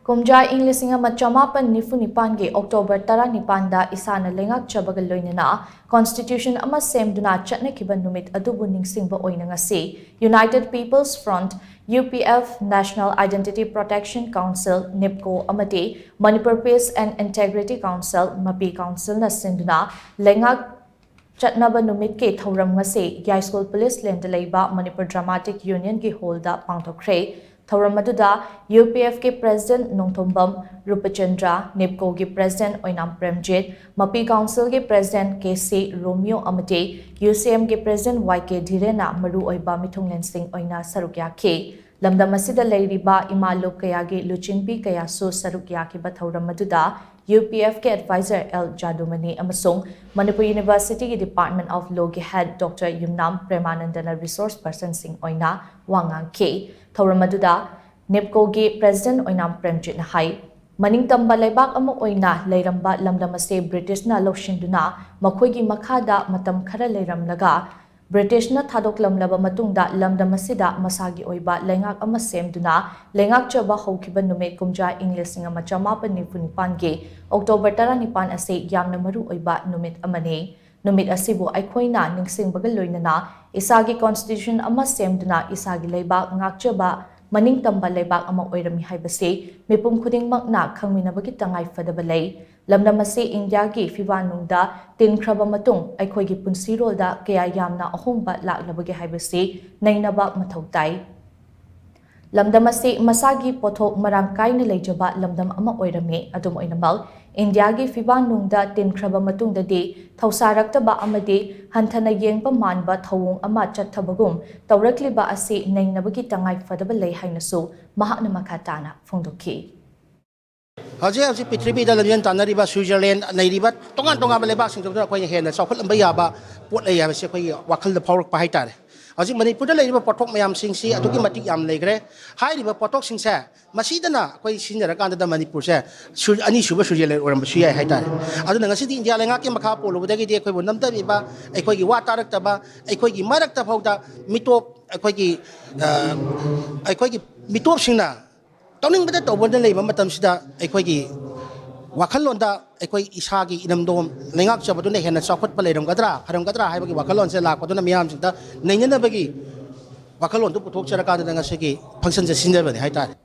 Kumja ing 1994 October 19 ISANA LEINGAKCHABAGA LOINANA Constitution ama SHEMDUNA CHATNAKHIBA NUMIT ADUBU NINGSHINGBA OINA ngasi United People's Front UPF National Identity Protection Council NIPCO AMADI Manipur Peace and Integrity Council MAPI Council na SHINDUNA LEINGAK CHATNABA NUMIT ke Thouram ngasi YAISKUL Police Land LEIBA Manipur Dramatic Union ki holda Pangthokhre Thouram aduda UPF ke President Nongthombam Rupachandra, NIPCO ke President OINA Premjit, MAPI Council ke President KC Romeo Amate, UCM ke President YK Dhirena Maru Oiba Mithunglen Singh OINA Sarukya ke. Lamdam asida leiriba imalok kaya ge luchinpi kaya so sarukya ke ba Thouram aduda UPF ke advisor L Jadumani amasung Manipur University ke Department of Law ke head Dr. Yumnam Premanandana Resource Person Singh OINA wangang ke. Thouram aduda NIPCO ge President OINA Premjit na hai maning tamba laibak ama OINA leiramba lamdam ase British na SHINDUNA makhoi gi makhada matam khara leiramlaga British na thadoklamlaba matungda lamdam asida masagi oiba leingak ama SHEMDUNA LEINGAKCHABA hokhiba numit Kumja ing 1994 ge October 19 ase yamna maru oiba numit amane numit asibu aikhoina ningsingbaga loinana isagi constitution ama SHEMDUNA isagi leibak ngakchaba maning tamba leibak ama oirami haibase mipum khudingmakna khangminabagi tangai fadaba lei lamdam ase India gi fiwanungda tinkraba matung aikhoigi punsirolda kaya yamna ahomba laklabagi haibase nainaba mathautai lamdam ase masagi pothok marang kaina leijaba lamdam ama oirame adum oinamal India gi fiwanungda tinkraba matungda de thausarakta amade hanthana yengpa manba thawung ama chathabagum tawrakliba ase nainabagi tangai fadaba lei hainasu mahakna makhatana phongdokhi Haji Pitri da Lamyan Tanariba, Switzerland, Naiba, Tonga Maleba, Singapore, Queen, South Lambayaba, what they have said, Wakal the Power Pahitare. As in Manipur, Labor Potok Mayam Sing Si, Atuki Yam Legre, High River Potok Sing Sa, Masidana, quite seen the Rakanda Manipur, should any Suba Switzerland or Mashia Haitare. I don't know, City India Langaki Makapo, with the equivalent Namtariba, a Quaki Watarataba, a Quaki Marakta Hoda, Mito, a Quaki Mitopsina. Tauning ba ta over the labor matam sida aikoi wakhalon da aikoi isagi inamdom lengak chabatu ne hena chakot paleram gadra haram gadra haibagi wakhalon se lak patuna miyam sinta nainana bagi wakhalon tu puthok charaka da ngase ki function je sinja bani haita